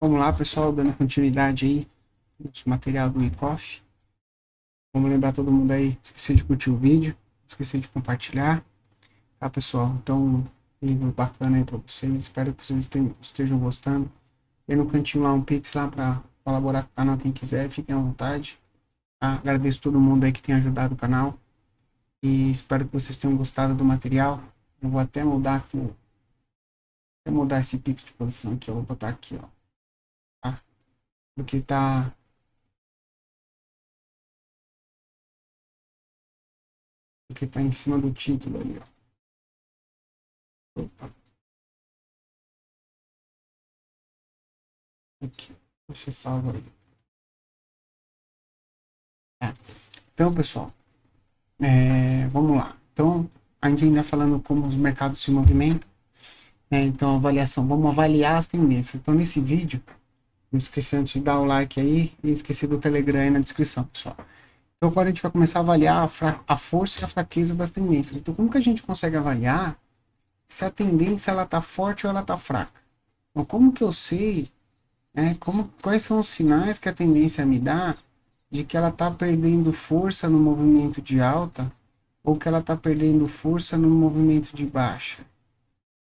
Vamos lá, pessoal, dando continuidade aí no material do ICOF. Vamos lembrar todo mundo aí, esqueci de curtir o vídeo, esqueci de compartilhar, tá, pessoal? Então, um livro bacana aí para vocês, espero que vocês estejam gostando. Tem no cantinho lá um Pix lá para colaborar com o canal, quem quiser, fiquem à vontade. Tá? Agradeço todo mundo aí que tem ajudado o canal e espero que vocês tenham gostado do material. Eu vou até mudar aqui, até mudar esse Pix de posição aqui, eu vou botar aqui, ó, tá? Porque tá em cima do título ali, ó. Opa, aqui. Deixa eu salvar aí. Tá. Então, pessoal, vamos lá. Então, a gente ainda falando como os mercados se movimentam, né? Então, avaliação. Vamos avaliar as tendências. Então, nesse vídeo, não esqueci antes de dar o like aí e esqueci do Telegram aí na descrição, pessoal. Então, agora a gente vai começar a avaliar a força e a fraqueza das tendências. Então, como que a gente consegue avaliar se a tendência ela tá forte ou ela tá fraca? Então, como que eu sei, né, quais são os sinais que a tendência me dá de que ela está perdendo força no movimento de alta ou que ela está perdendo força no movimento de baixa?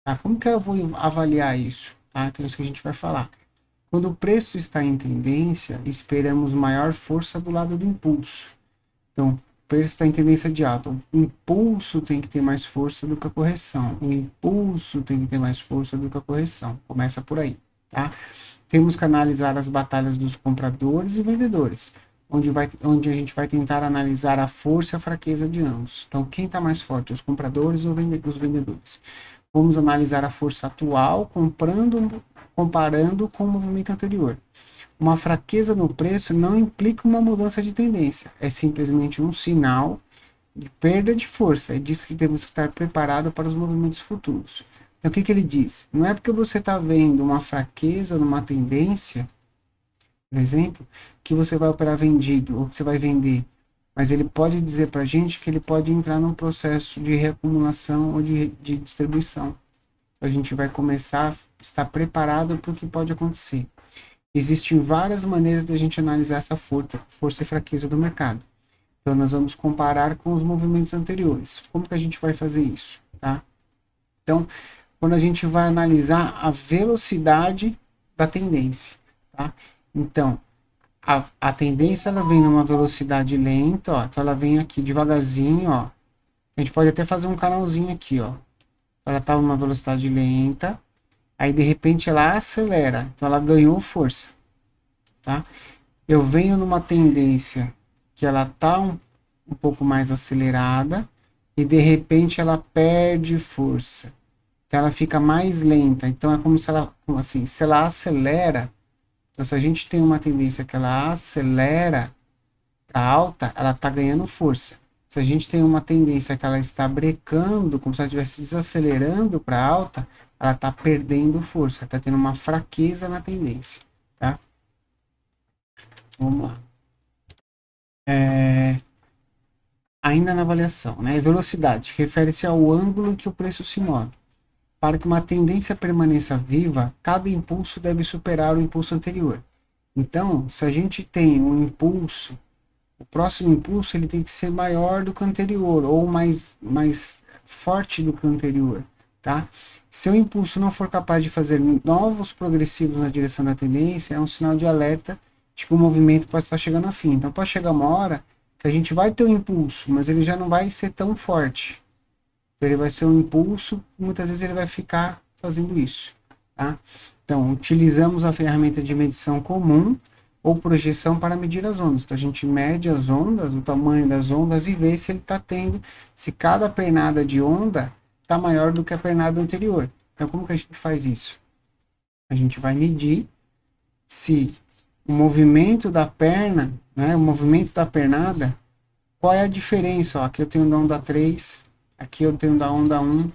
Tá? Como que eu vou avaliar isso? Tá? Então, isso que a gente vai falar. Quando o preço está em tendência, esperamos maior força do lado do impulso. Então, o preço está em tendência de alta. O impulso tem que ter mais força do que a correção. O impulso tem que ter mais força do que a correção. Começa por aí. Tá? Temos que analisar as batalhas dos compradores e vendedores, onde a gente vai tentar analisar a força e a fraqueza de ambos. Então, quem está mais forte, os compradores ou os vendedores? Vamos analisar a força atual, comparando com o movimento anterior. Uma fraqueza no preço não implica uma mudança de tendência, é simplesmente um sinal de perda de força. Ele diz que temos que estar preparados para os movimentos futuros. Então, o que ele diz? Não é porque você está vendo uma fraqueza numa tendência, por exemplo, que você vai operar vendido ou que você vai vender. Mas ele pode dizer para a gente que ele pode entrar num processo de reacumulação ou de distribuição. A gente vai começar a estar preparado para o que pode acontecer. Existem várias maneiras de a gente analisar essa força e fraqueza do mercado. Então, nós vamos comparar com os movimentos anteriores. Como que a gente vai fazer isso? Tá? Então, quando a gente vai analisar a velocidade da tendência. Tá? Então, a tendência ela vem numa velocidade lenta, ó. Então ela vem aqui devagarzinho, ó. A gente pode até fazer um canalzinho aqui, ó. Ela tá numa velocidade lenta, aí de repente ela acelera, então ela ganhou força, tá? Eu venho numa tendência que ela tá um pouco mais acelerada e de repente ela perde força. Então ela fica mais lenta. Então é como se ela, assim, se ela acelera. Então, se a gente tem uma tendência que ela acelera para alta, ela está ganhando força. Se a gente tem uma tendência que ela está brecando, como se ela estivesse desacelerando para alta, ela está perdendo força, está tendo uma fraqueza na tendência. Tá? Vamos lá. Ainda na avaliação, né? Velocidade refere-se ao ângulo em que o preço se move. Para que uma tendência permaneça viva, cada impulso deve superar o impulso anterior. Então, se a gente tem um impulso, o próximo impulso ele tem que ser maior do que o anterior ou mais forte do que o anterior, tá? Se o impulso não for capaz de fazer novos progressivos na direção da tendência, é um sinal de alerta de que o movimento pode estar chegando ao fim. Então, pode chegar uma hora que a gente vai ter um impulso, mas ele já não vai ser tão forte. Ele vai ser um impulso, muitas vezes ele vai ficar fazendo isso, tá? Então, utilizamos a ferramenta de medição comum ou projeção para medir as ondas. Então, a gente mede as ondas, o tamanho das ondas e vê se ele está tendo, se cada pernada de onda está maior do que a pernada anterior. Então, como que a gente faz isso? A gente vai medir se o movimento da perna, né, o movimento da pernada, qual é a diferença? Ó, aqui eu tenho da onda 3, aqui eu tenho da onda 1,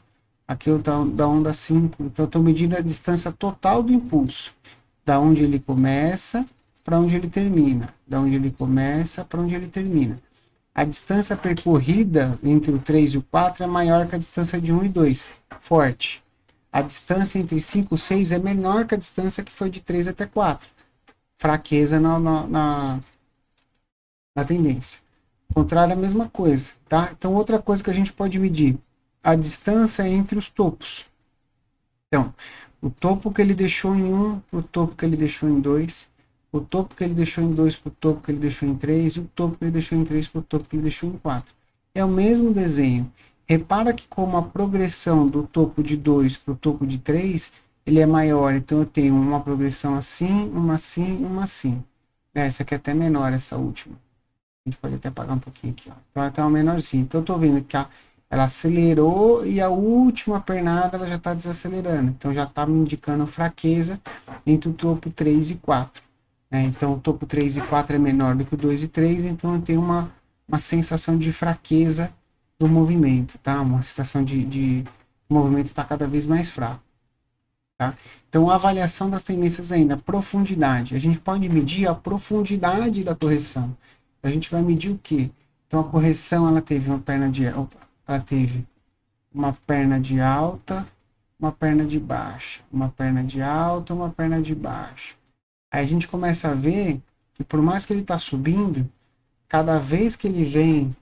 aqui eu tenho da onda 5. Então, eu estou medindo a distância total do impulso, da onde ele começa para onde ele termina, da onde ele começa para onde ele termina. A distância percorrida entre o 3 e o 4 é maior que a distância de 1 e 2, forte. A distância entre 5 e 6 é menor que a distância que foi de 3 até 4. Fraqueza na tendência. O contrário é a mesma coisa, tá? Então, outra coisa que a gente pode medir, a distância entre os topos. Então, o topo que ele deixou em 1 para o topo que ele deixou em 2, o topo que ele deixou em 2 para o topo que ele deixou em 3, e o topo que ele deixou em 3 para o topo que ele deixou em 4. É o mesmo desenho. Repara que como a progressão do topo de 2 para o topo de 3, ele é maior. Então, eu tenho uma progressão assim, uma assim, uma assim. Essa aqui é até menor, essa última. A gente pode até apagar um pouquinho aqui. Ó. Então, ela tem uma menorzinha. Então, eu estou vendo que ela acelerou e a última pernada ela já está desacelerando. Então, já está me indicando fraqueza entre o topo 3 e 4. Então, o topo 3 e 4 é menor do que o 2 e 3. Então, eu tenho uma sensação de fraqueza do movimento. Tá? Uma sensação de o movimento está cada vez mais fraco. Tá? Então, a avaliação das tendências ainda, profundidade. A gente pode medir a profundidade da correção. A gente vai medir o quê? Então, a correção ela teve uma perna de alta, uma perna de baixa, uma perna de alta, uma perna de baixa. Aí a gente começa a ver que por mais que ele está subindo, cada vez que ele vem,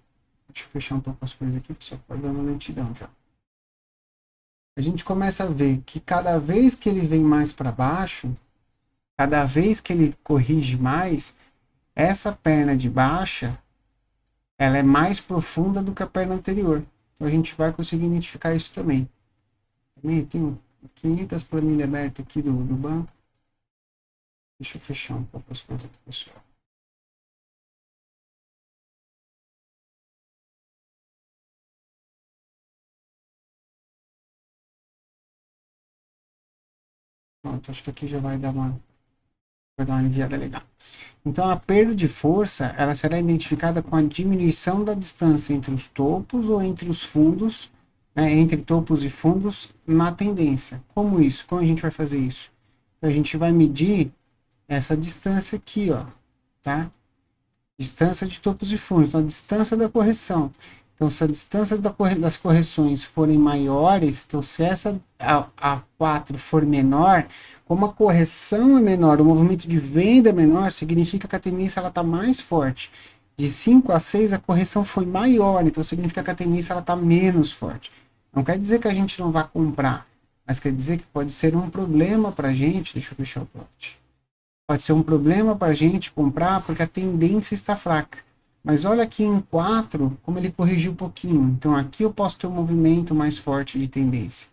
deixa eu fechar um pouco as coisas aqui, só para dar uma lentidão já. A gente começa a ver que cada vez que ele vem mais para baixo, cada vez que ele corrige mais, essa perna de baixa, ela é mais profunda do que a perna anterior. Então a gente vai conseguir identificar isso também. Também tem 500 planilhas abertas aqui do banco. Deixa eu fechar um pouco as coisas aqui, pessoal. Pronto, acho que aqui já vai dar uma enviada legal. Então, a perda de força, ela será identificada com a diminuição da distância entre os topos ou entre os fundos, entre topos e fundos na tendência. Como isso? Como a gente vai fazer isso? Então, a gente vai medir essa distância aqui, ó, tá? Distância de topos e fundos, então a distância da correção. Então, se a distância das correções forem maiores, então se essa a 4 for menor, como a correção é menor, o movimento de venda é menor, significa que a tendência está mais forte. De 5 a 6, a correção foi maior, então significa que a tendência está menos forte. Não quer dizer que a gente não vá comprar, mas quer dizer que pode ser um problema para a gente. Deixa eu fechar o plot. Pode ser um problema para a gente comprar porque a tendência está fraca. Mas olha aqui em 4, como ele corrigiu um pouquinho. Então aqui eu posso ter um movimento mais forte de tendência.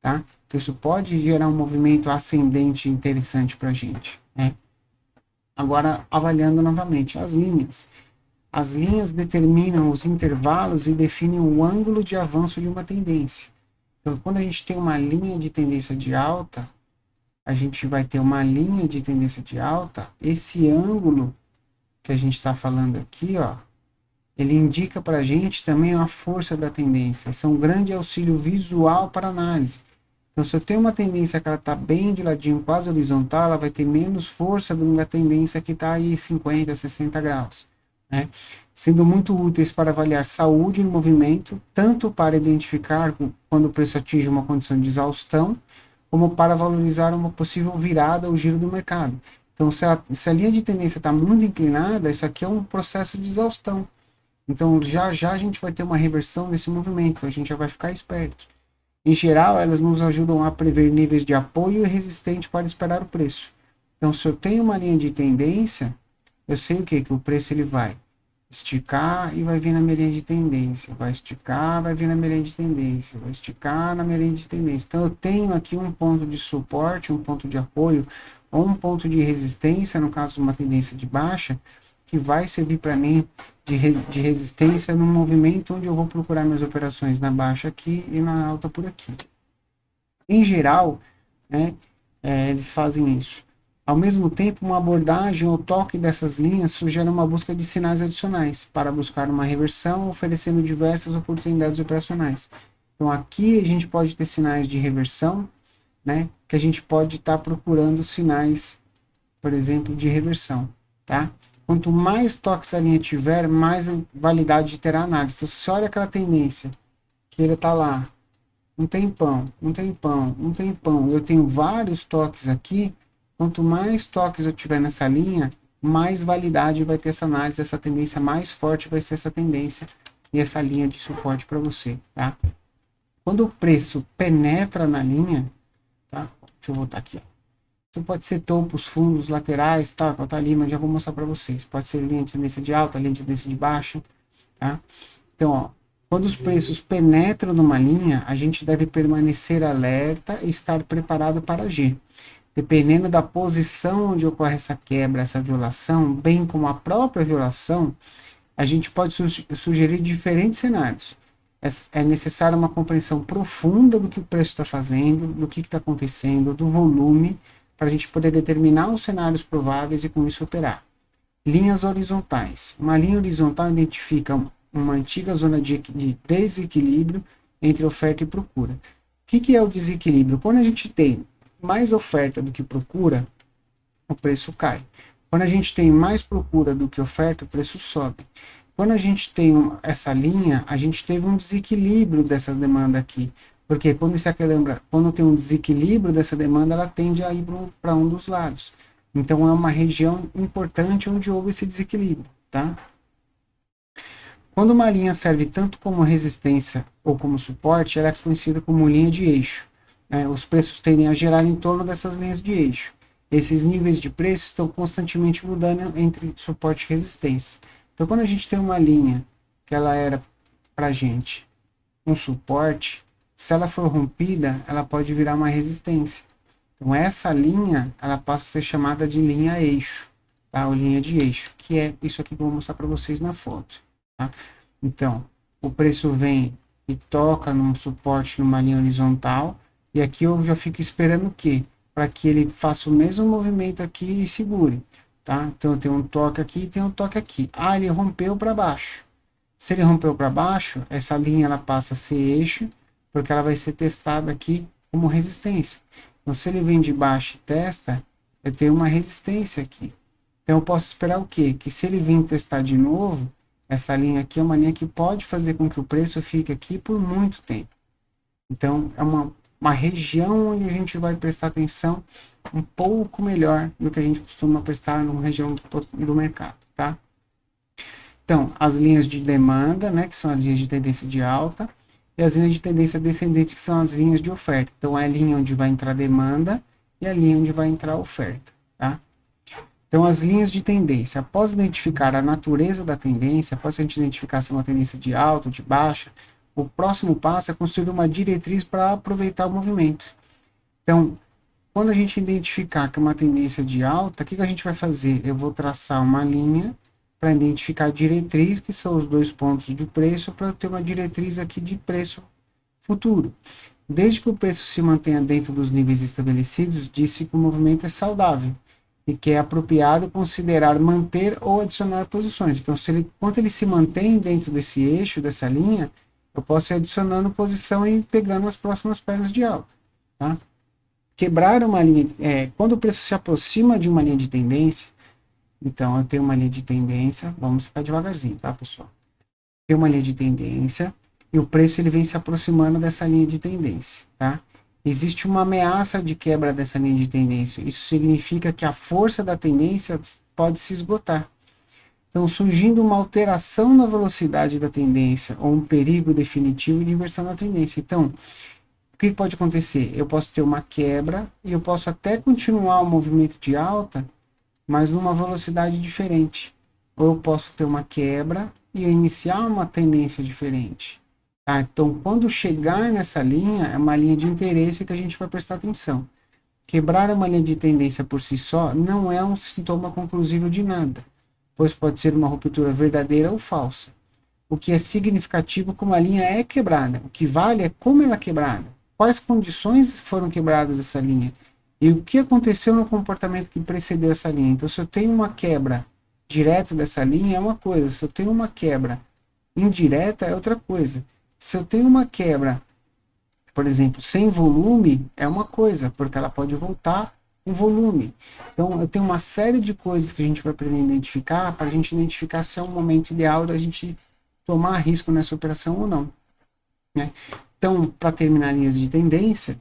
Tá? Então isso pode gerar um movimento ascendente interessante para a gente. Né? Agora, avaliando novamente as linhas. As linhas determinam os intervalos e definem o ângulo de avanço de uma tendência. Então, quando a gente tem uma linha de tendência de alta, a gente vai ter uma linha de tendência de alta, esse ângulo que a gente está falando aqui, ó, ele indica para a gente também a força da tendência. Isso é um grande auxílio visual para análise. Então, se eu tenho uma tendência que ela está bem de ladinho, quase horizontal, ela vai ter menos força do que uma tendência que está aí 50, 60 graus. Né? Sendo muito úteis para avaliar saúde no movimento, tanto para identificar quando o preço atinge uma condição de exaustão, como para valorizar uma possível virada ou giro do mercado. Então, se a linha de tendência está muito inclinada, isso aqui é um processo de exaustão. Então, já a gente vai ter uma reversão nesse movimento, a gente já vai ficar esperto. Em geral, elas nos ajudam a prever níveis de apoio e resistente para esperar o preço. Então, se eu tenho uma linha de tendência, eu sei o que? Que o preço ele vai esticar e vai vir na minha linha de tendência. Vai esticar, vai vir na minha linha de tendência. Vai esticar na minha linha de tendência. Então, eu tenho aqui um ponto de suporte, um ponto de apoio, ou um ponto de resistência, no caso de uma tendência de baixa, que vai servir para mim de resistência no movimento onde eu vou procurar minhas operações na baixa aqui e na alta por aqui. Em geral, né, eles fazem isso. Ao mesmo tempo, uma abordagem ou toque dessas linhas sugere uma busca de sinais adicionais para buscar uma reversão, oferecendo diversas oportunidades operacionais. Então, aqui a gente pode ter sinais de reversão, né, que a gente pode estar procurando sinais, por exemplo, de reversão. Tá? Quanto mais toques a linha tiver, mais validade terá a análise. Então, se você olha aquela tendência que ele está lá, um tempão, um tempão, um tempão. Eu tenho vários toques aqui. Quanto mais toques eu tiver nessa linha, mais validade vai ter essa análise, essa tendência mais forte vai ser essa tendência e essa linha de suporte para você, tá? Quando o preço penetra na linha, tá? Deixa eu voltar aqui, ó. Isso pode ser topos, fundos, laterais, tá? Tá ali, mas já vou mostrar para vocês. Pode ser linha de tendência de alta, linha de tendência de baixa, tá? Então, ó, quando os preços penetram numa linha, a gente deve permanecer alerta e estar preparado para agir. Dependendo da posição onde ocorre essa quebra, essa violação, bem como a própria violação, a gente pode sugerir diferentes cenários. É necessária uma compreensão profunda do que o preço está fazendo, do que está acontecendo, do volume, para a gente poder determinar os cenários prováveis e com isso operar. Linhas horizontais. Uma linha horizontal identifica uma antiga zona de desequilíbrio entre oferta e procura. O que é o desequilíbrio? Quando a gente tem mais oferta do que procura, o preço cai. Quando a gente tem mais procura do que oferta, o preço sobe. Quando a gente tem essa linha, a gente teve um desequilíbrio dessa demanda aqui. Porque quando tem um desequilíbrio dessa demanda, ela tende a ir para um dos lados. Então é uma região importante onde houve esse desequilíbrio, tá? Quando uma linha serve tanto como resistência ou como suporte, ela é conhecida como linha de eixo. Os preços tendem a gerar em torno dessas linhas de eixo. Esses níveis de preço estão constantemente mudando entre suporte e resistência. Então, quando a gente tem uma linha que ela era para a gente um suporte, se ela for rompida, ela pode virar uma resistência. Então, essa linha, ela passa a ser chamada de linha eixo, tá? Ou linha de eixo, que é isso aqui que eu vou mostrar para vocês na foto, tá? Então, o preço vem e toca num suporte numa linha horizontal, e aqui eu já fico esperando o quê? Para que ele faça o mesmo movimento aqui e segure, tá? Então, eu tenho um toque aqui e tenho um toque aqui. Ah, ele rompeu para baixo. Se ele rompeu para baixo, essa linha ela passa a ser eixo, porque ela vai ser testada aqui como resistência. Então, se ele vem de baixo e testa, eu tenho uma resistência aqui. Então, eu posso esperar o quê? Que se ele vir testar de novo, essa linha aqui é uma linha que pode fazer com que o preço fique aqui por muito tempo. Então, é uma região onde a gente vai prestar atenção um pouco melhor do que a gente costuma prestar numa região do mercado, tá? Então, as linhas de demanda, né, que são as linhas de tendência de alta, e as linhas de tendência descendente, que são as linhas de oferta. Então, é a linha onde vai entrar demanda e a linha onde vai entrar oferta, tá? Então, as linhas de tendência. Após identificar a natureza da tendência, após a gente identificar se é uma tendência de alta ou de baixa, o próximo passo é construir uma diretriz para aproveitar o movimento. Então, quando a gente identificar que é uma tendência de alta, o que a gente vai fazer? Eu vou traçar uma linha para identificar a diretriz, que são os dois pontos de preço, para eu ter uma diretriz aqui de preço futuro. Desde que o preço se mantenha dentro dos níveis estabelecidos, disse que o movimento é saudável e que é apropriado considerar manter ou adicionar posições. Então, enquanto ele se mantém dentro desse eixo, dessa linha, eu posso ir adicionando posição e pegando as próximas pernas de alta, tá? Quebrar uma linha, quando o preço se aproxima de uma linha de tendência, então eu tenho uma linha de tendência, vamos ficar devagarzinho, tá, pessoal? Tem uma linha de tendência e o preço ele vem se aproximando dessa linha de tendência, tá? Existe uma ameaça de quebra dessa linha de tendência. Isso significa que a força da tendência pode se esgotar. Então, surgindo uma alteração na velocidade da tendência ou um perigo definitivo de inversão da tendência. Então, o que pode acontecer? Eu posso ter uma quebra e eu posso até continuar o movimento de alta, mas numa velocidade diferente. Ou eu posso ter uma quebra e iniciar uma tendência diferente. Tá? Então, quando chegar nessa linha, é uma linha de interesse que a gente vai prestar atenção. Quebrar uma linha de tendência por si só não é um sintoma conclusivo de nada, pois pode ser uma ruptura verdadeira ou falsa. O que é significativo como a linha é quebrada. O que vale é como ela é quebrada. Quais condições foram quebradas essa linha? E o que aconteceu no comportamento que precedeu essa linha? Então, se eu tenho uma quebra direta dessa linha, é uma coisa. Se eu tenho uma quebra indireta, é outra coisa. Se eu tenho uma quebra, por exemplo, sem volume, é uma coisa, porque ela pode voltar com volume. Então, eu tenho uma série de coisas que a gente vai aprender a identificar para a gente identificar se é um momento ideal da gente tomar risco nessa operação ou não, né? Então, para terminar linhas de tendência,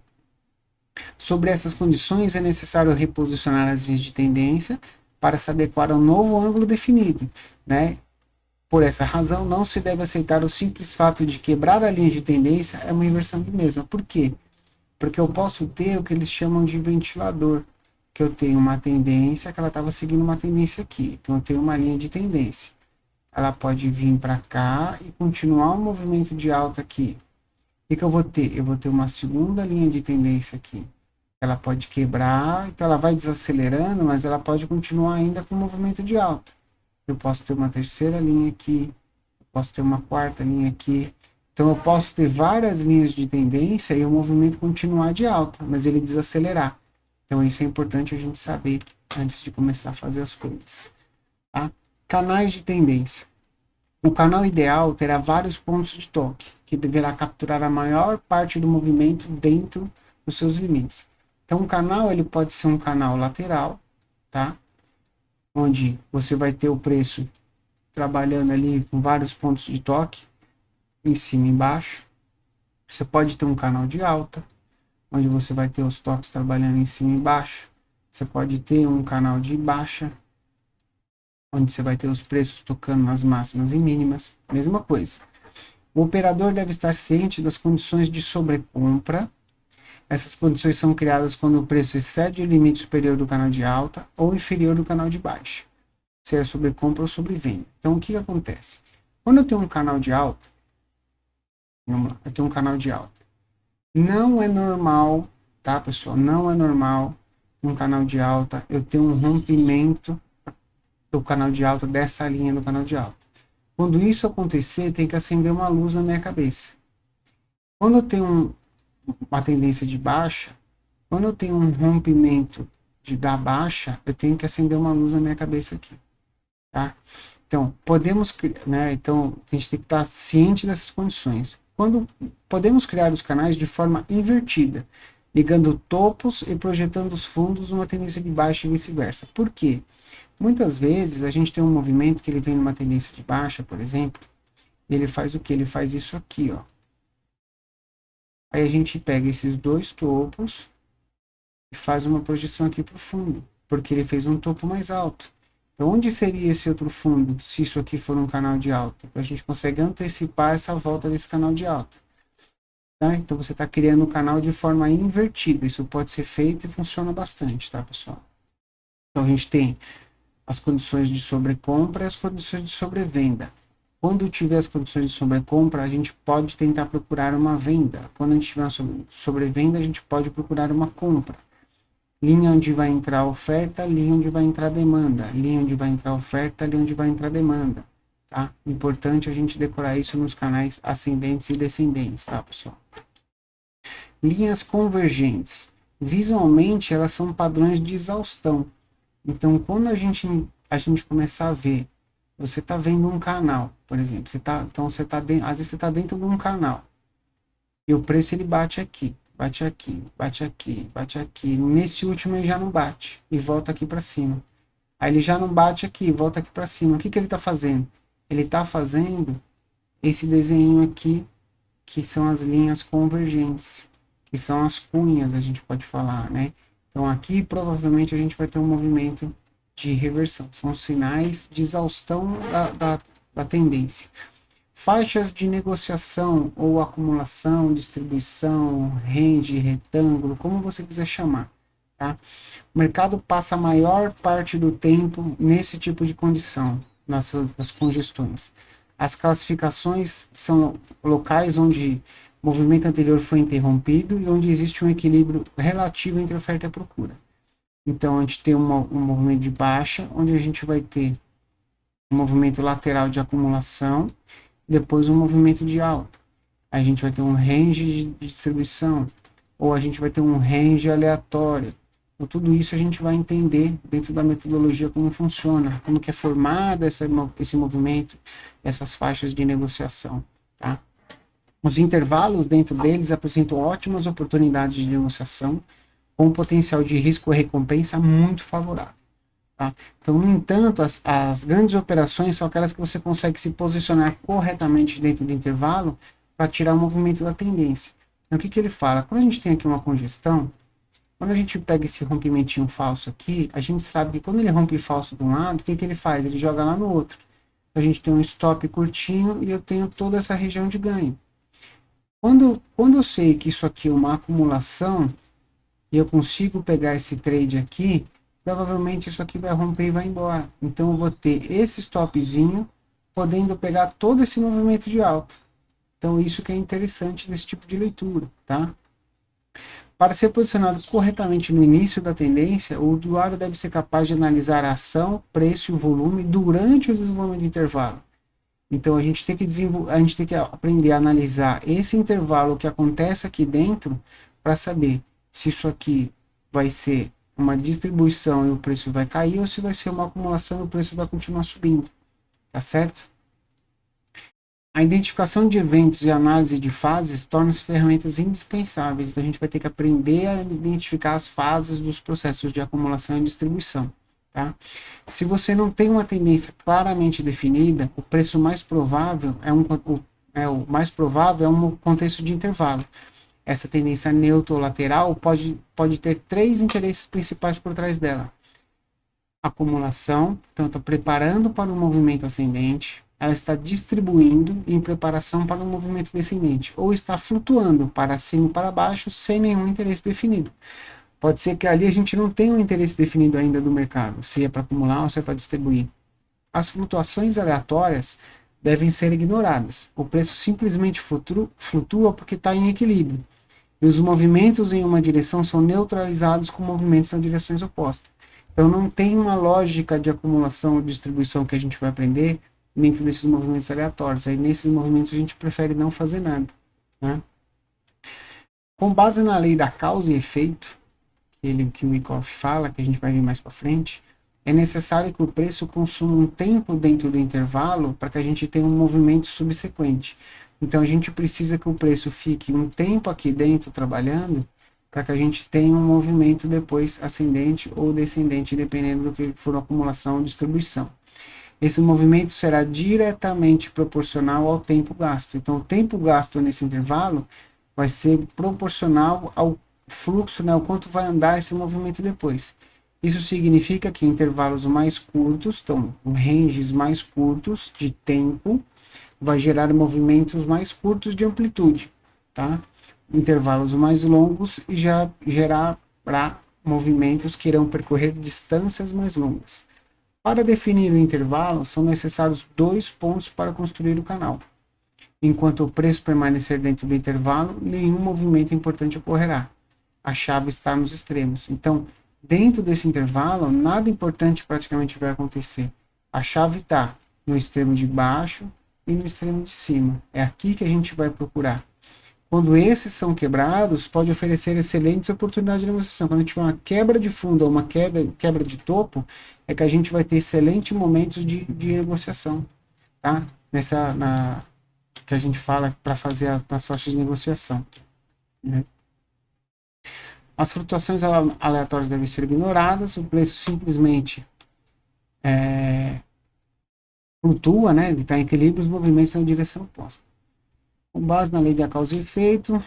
sobre essas condições é necessário reposicionar as linhas de tendência para se adequar ao novo ângulo definido, né? Por essa razão, não se deve aceitar o simples fato de quebrar a linha de tendência é uma inversão de mesma. Por quê? Porque eu posso ter o que eles chamam de ventilador, que eu tenho uma tendência, que ela estava seguindo uma tendência aqui. Então, eu tenho uma linha de tendência. Ela pode vir para cá e continuar um movimento de alta aqui. O que eu vou ter? Eu vou ter uma segunda linha de tendência aqui. Ela pode quebrar, então ela vai desacelerando, mas ela pode continuar ainda com movimento de alta. Eu posso ter uma terceira linha aqui, eu posso ter uma quarta linha aqui. Então eu posso ter várias linhas de tendência e o movimento continuar de alta, mas ele desacelerar. Então isso é importante a gente saber antes de começar a fazer as coisas. Tá? Canais de tendência. O canal ideal terá vários pontos de toque, que deverá capturar a maior parte do movimento dentro dos seus limites. Então o canal ele pode ser um canal lateral, tá? Onde você vai ter o preço trabalhando ali com vários pontos de toque, em cima e embaixo. Você pode ter um canal de alta, onde você vai ter os toques trabalhando em cima e embaixo. Você pode ter um canal de baixa, onde você vai ter os preços tocando nas máximas e mínimas. Mesma coisa. O operador deve estar ciente das condições de sobrecompra. Essas condições são criadas quando o preço excede o limite superior do canal de alta ou inferior do canal de baixa, seja sobre compra ou sobre venda. Então, o que acontece? Quando eu tenho um canal de alta, vamos lá, eu tenho um canal de alta. Não é normal, tá, pessoal? Não é normal um canal de alta eu ter um rompimento do canal de alta, dessa linha do canal de alta. Quando isso acontecer, tem que acender uma luz na minha cabeça. Quando eu tenho uma tendência de baixa, quando eu tenho um rompimento da baixa, eu tenho que acender uma luz na minha cabeça aqui, tá? Então, podemos, né? Então, a gente tem que estar ciente dessas condições. Quando podemos criar os canais de forma invertida, ligando topos e projetando os fundos numa tendência de baixa e vice-versa. Por quê? Muitas vezes a gente tem um movimento que ele vem numa tendência de baixa, por exemplo, e ele faz o que? Ele faz isso aqui, ó. Aí a gente pega esses dois topos e faz uma projeção aqui para o fundo, porque ele fez um topo mais alto. Então, onde seria esse outro fundo, se isso aqui for um canal de alta? A gente consegue antecipar essa volta desse canal de alta. Tá? Então, você está criando o canal de forma invertida. Isso pode ser feito e funciona bastante, tá, pessoal? Então, a gente tem as condições de sobrecompra e as condições de sobrevenda. Quando tiver as condições de sobrecompra, a gente pode tentar procurar uma venda. Quando a gente tiver uma sobrevenda, a gente pode procurar uma compra. Linha onde vai entrar oferta, linha onde vai entrar demanda. Linha onde vai entrar oferta, linha onde vai entrar demanda. Tá? Importante a gente decorar isso nos canais ascendentes e descendentes, tá, pessoal? Linhas convergentes. Visualmente, elas são padrões de exaustão. Então, quando a gente começar a ver, você está vendo um canal, por exemplo, às vezes você está dentro de um canal e o preço ele bate aqui, bate aqui, bate aqui, bate aqui. Nesse último ele já não bate e volta aqui para cima. Aí ele já não bate aqui, volta aqui para cima. O que ele está fazendo? Ele está fazendo esse desenho aqui, que são as linhas convergentes, que são as cunhas, a gente pode falar, né? Então aqui provavelmente a gente vai ter um movimento de reversão. São sinais de exaustão da tendência. Faixas de negociação ou acumulação, distribuição, range, retângulo, como você quiser chamar. Tá? O mercado passa a maior parte do tempo nesse tipo de condição, nas congestões. As classificações são locais onde o movimento anterior foi interrompido e onde existe um equilíbrio relativo entre oferta e procura. Então, a gente tem um movimento de baixa, onde a gente vai ter um movimento lateral de acumulação, depois um movimento de alta. Aí a gente vai ter um range de distribuição, ou a gente vai ter um range aleatório. Então, tudo isso a gente vai entender dentro da metodologia como funciona, como que é formado esse movimento, essas faixas de negociação. Tá? Os intervalos dentro deles apresentam ótimas oportunidades de negociação, com um potencial de risco e recompensa muito favorável. Tá? Então, no entanto, as grandes operações são aquelas que você consegue se posicionar corretamente dentro do intervalo para tirar o movimento da tendência. Então, o que ele fala? Quando a gente tem aqui uma congestão, quando a gente pega esse rompimentinho falso aqui, a gente sabe que quando ele rompe falso de um lado, o que ele faz? Ele joga lá no outro. A gente tem um stop curtinho e eu tenho toda essa região de ganho. Quando eu sei que isso aqui é uma acumulação, e eu consigo pegar esse trade aqui, provavelmente isso aqui vai romper e vai embora. Então eu vou ter esse stopzinho, podendo pegar todo esse movimento de alta. Então isso que é interessante nesse tipo de leitura, tá? Para ser posicionado corretamente no início da tendência, o usuário deve ser capaz de analisar a ação, preço e o volume durante o desenvolvimento do intervalo. Então a gente tem que aprender a analisar esse intervalo que acontece aqui dentro para saber se isso aqui vai ser uma distribuição e o preço vai cair ou se vai ser uma acumulação e o preço vai continuar subindo. Tá certo? A identificação de eventos e análise de fases tornam-se ferramentas indispensáveis. Então a gente vai ter que aprender a identificar as fases dos processos de acumulação e distribuição. Tá? Se você não tem uma tendência claramente definida, o preço mais provável o mais provável é um contexto de intervalo. Essa tendência neutra ou lateral pode ter três interesses principais por trás dela. Acumulação, então está preparando para um movimento ascendente, ela está distribuindo em preparação para um movimento descendente, ou está flutuando para cima e para baixo sem nenhum interesse definido. Pode ser que ali a gente não tenha um interesse definido ainda do mercado, se é para acumular ou se é para distribuir. As flutuações aleatórias devem ser ignoradas. O preço simplesmente flutua porque está em equilíbrio. E os movimentos em uma direção são neutralizados com movimentos em direções opostas. Então não tem uma lógica de acumulação ou distribuição que a gente vai aprender dentro desses movimentos aleatórios. Aí nesses movimentos a gente prefere não fazer nada. Né? Com base na lei da causa e efeito, que o Wyckoff fala, que a gente vai ver mais para frente, é necessário que o preço consuma um tempo dentro do intervalo para que a gente tenha um movimento subsequente. Então a gente precisa que o preço fique um tempo aqui dentro trabalhando para que a gente tenha um movimento depois ascendente ou descendente, dependendo do que for a acumulação ou distribuição. Esse movimento será diretamente proporcional ao tempo gasto. Então o tempo gasto nesse intervalo vai ser proporcional ao fluxo, né, o quanto vai andar esse movimento depois. Isso significa que intervalos mais curtos, então ranges mais curtos de tempo, vai gerar movimentos mais curtos de amplitude, tá? Intervalos mais longos e já gerará movimentos que irão percorrer distâncias mais longas. Para definir o intervalo, são necessários dois pontos para construir o canal. Enquanto o preço permanecer dentro do intervalo, nenhum movimento importante ocorrerá. A chave está nos extremos. Então, dentro desse intervalo, nada importante praticamente vai acontecer. A chave está no extremo de baixo e no extremo de cima. É aqui que a gente vai procurar. Quando esses são quebrados, pode oferecer excelentes oportunidades de negociação. Quando a gente tiver uma quebra de fundo ou uma quebra de topo, é que a gente vai ter excelentes momentos de negociação. Tá? Que a gente fala para fazer as faixas de negociação. Né? As flutuações aleatórias devem ser ignoradas, o preço simplesmente flutua, né? Ele está em equilíbrio, os movimentos são em direção oposta. Com base na lei da causa e efeito,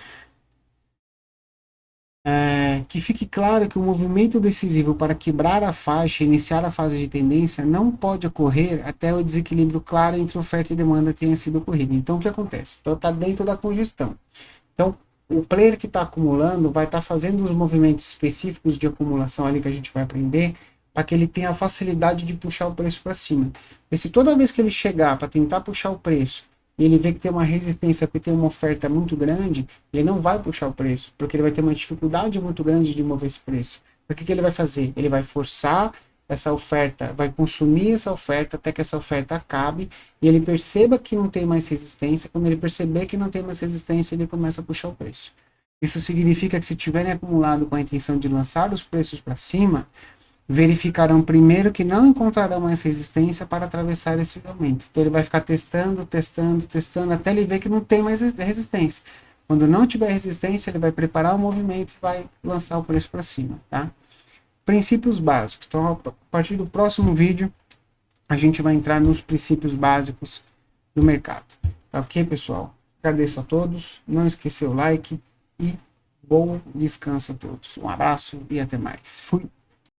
que fique claro que o movimento decisivo para quebrar a faixa e iniciar a fase de tendência não pode ocorrer até o desequilíbrio claro entre oferta e demanda tenha sido ocorrido. Então, o que acontece? Então, está dentro da congestão. Então, o player que está acumulando vai estar fazendo os movimentos específicos de acumulação ali que a gente vai aprender para que ele tenha a facilidade de puxar o preço para cima. E se toda vez que ele chegar para tentar puxar o preço e ele vê que tem uma resistência, porque tem uma oferta muito grande, ele não vai puxar o preço, porque ele vai ter uma dificuldade muito grande de mover esse preço. O que ele vai fazer? Ele vai forçar essa oferta, vai consumir essa oferta até que essa oferta acabe e ele perceba que não tem mais resistência. Quando ele perceber que não tem mais resistência, ele começa a puxar o preço. Isso significa que se tiverem acumulado com a intenção de lançar os preços para cima, verificarão primeiro que não encontrarão mais resistência para atravessar esse aumento. Então ele vai ficar testando, até ele ver que não tem mais resistência. Quando não tiver resistência, ele vai preparar o movimento e vai lançar o preço para cima, tá? Princípios básicos. Então, a partir do próximo vídeo, a gente vai entrar nos princípios básicos do mercado. Tá ok, pessoal? Agradeço a todos. Não esquecer o like e bom descanso a todos. Um abraço e até mais. Fui.